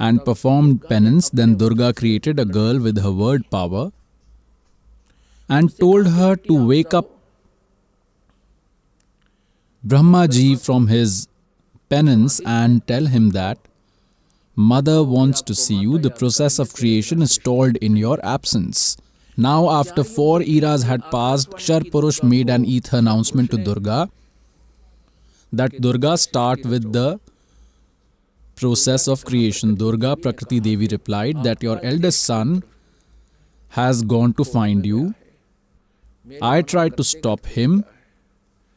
and performed penance. Then Durga created a girl with her word power and told her to wake up Brahmaji from his penance and tell him that Mother wants to see you. The process of creation is stalled in your absence. Now, after 4 eras had passed, Ksharpurush made an ether announcement to Durga that Durga start with the process of creation. Durga Prakriti Devi replied that your eldest son has gone to find you. I tried to stop him,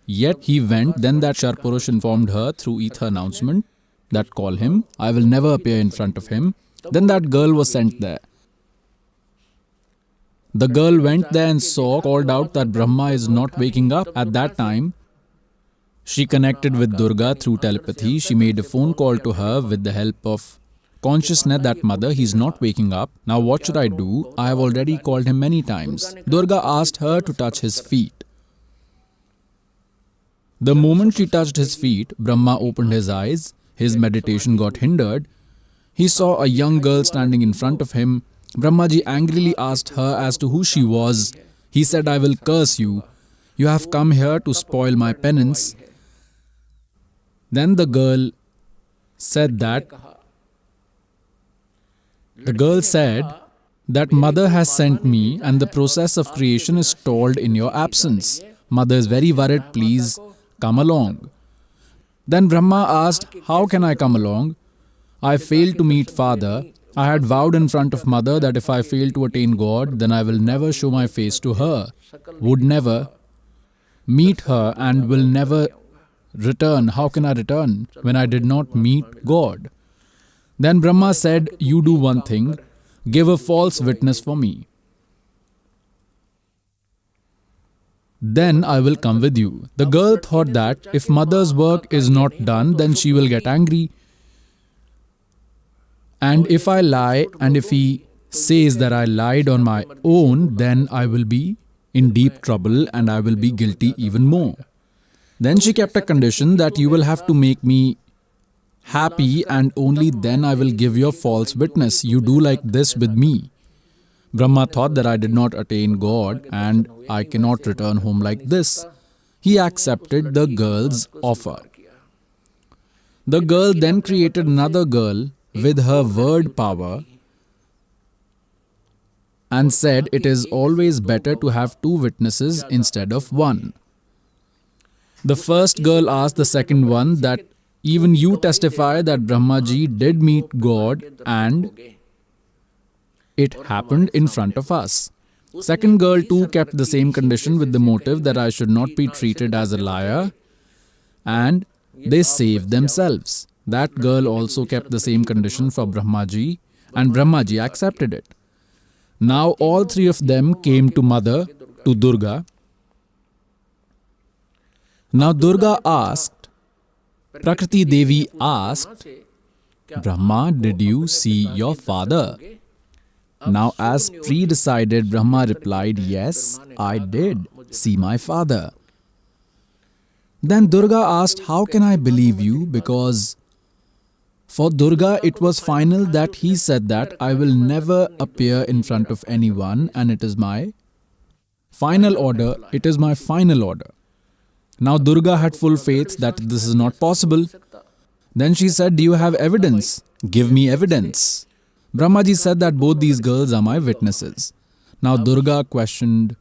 yet he went. Then that Ksharpurush informed her through ether announcement that call him. I will never appear in front of him. Then that girl was sent there. The girl went there and called out that Brahma is not waking up. At that time, she connected with Durga through telepathy. She made a phone call to her with the help of consciousness that Mother, he is not waking up. Now what should I do? I have already called him many times. Durga asked her to touch his feet. The moment she touched his feet, Brahma opened his eyes. His meditation got hindered. He saw a young girl standing in front of him. Brahmaji angrily asked her as to who she was. He said, I will curse you. You have come here to spoil my penance. Then the girl said that Mother has sent me and the process of creation is stalled in your absence. Mother is very worried, please come along. Then Brahma asked, how can I come along? I failed to meet Father. I had vowed in front of Mother that if I fail to attain God, then I will never show my face to her, would never meet her and will never return. How can I return when I did not meet God? Then Brahma said, you do one thing, give a false witness for me. Then I will come with you. The girl thought that if Mother's work is not done, then she will get angry. And if I lie, and if he says that I lied on my own, then I will be in deep trouble and I will be guilty even more. Then she kept a condition that you will have to make me happy and only then I will give your false witness. You do like this with me. Brahma thought that I did not attain God and I cannot return home like this. He accepted the girl's offer. The girl then created another girl with her word power and said it is always better to have 2 witnesses instead of 1. The first girl asked the second one that even you testify that Brahmaji did meet God and it happened in front of us. Second girl too kept the same condition with the motive that I should not be treated as a liar, and they saved themselves. That girl also kept the same condition for Brahmaji and Brahmaji accepted it. Now all 3 of them came to Mother, to Durga. Now Durga asked, Prakriti Devi asked, Brahma, did you see your father? Now as pre-decided, Brahma replied, yes, I did see my father. Then Durga asked, how can I believe you? Because for Durga it was final that he said that I will never appear in front of anyone and it is my final order. It is my final order. Now Durga had full faith that this is not possible. Then she said, do you have evidence? Give me evidence. Brahmaji said that both these girls are my witnesses. Now Durga questioned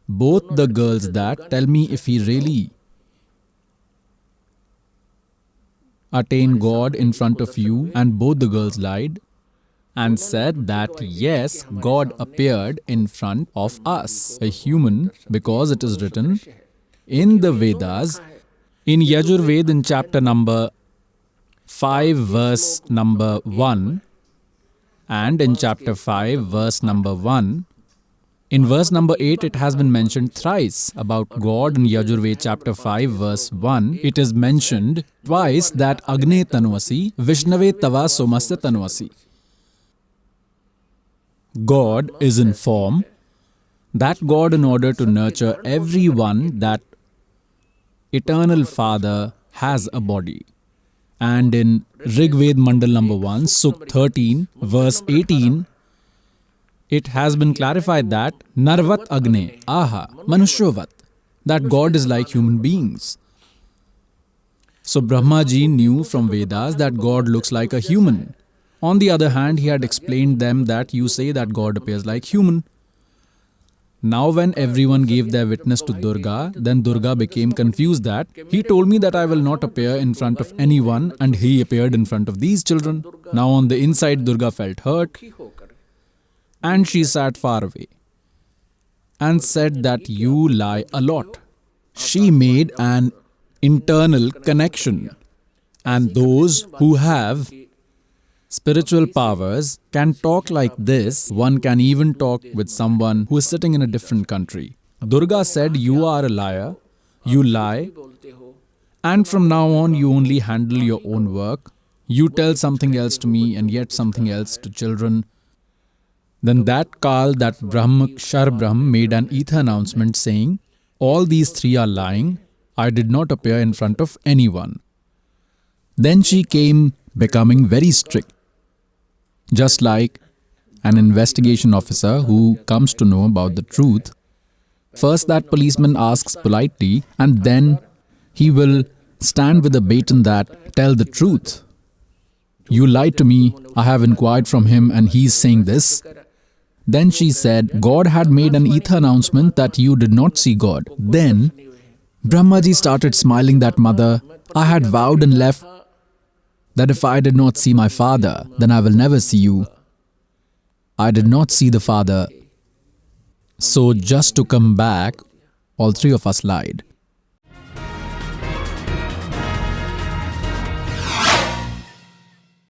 both the girls that, tell me if he really attained God in front of you, and both the girls lied and said that yes, God appeared in front of us, a human, because it is written in the Vedas, in Yajurved in chapter number 5 verse number 1 and in chapter 5 verse number 1. In verse number 8 it has been mentioned thrice about God. In Yajurved chapter 5 verse 1 it is mentioned twice that Agne Tanvasi, Vishnave Tava Somasya Tanvasi. God is in form. That God, in order to nurture everyone, that eternal Father has a body. And in Rigved Mandal number 1, Suk 13, verse 18, it has been clarified that Narvat Agne, Aha, Manushyavat, that God is like human beings. So Brahma ji knew from Vedas that God looks like a human. On the other hand, he had explained them that you say that God appears like human. Now when everyone gave their witness to Durga, then Durga became confused that he told me that I will not appear in front of anyone and he appeared in front of these children. Now on the inside Durga felt hurt and she sat far away and said that you lie a lot. She made an internal connection, and those who have spiritual powers can talk like this. One can even talk with someone who is sitting in a different country. Durga said, you are a liar, you lie, and from now on you only handle your own work. You tell something else to me and yet something else to children. Then that Kal, that Brahmakshar Brahm, made an ether announcement saying, all these three are lying. I did not appear in front of anyone. Then she came becoming very strict. Just like an investigation officer who comes to know about the truth, first that policeman asks politely and then he will stand with a baton that tell the truth. You lied to me, I have inquired from him and he is saying this. Then she said, God had made an ether announcement that you did not see God. Then Brahmaji started smiling that mother, I had vowed and left that if I did not see my father, then I will never see you. I did not see the father. So just to come back, all three of us lied.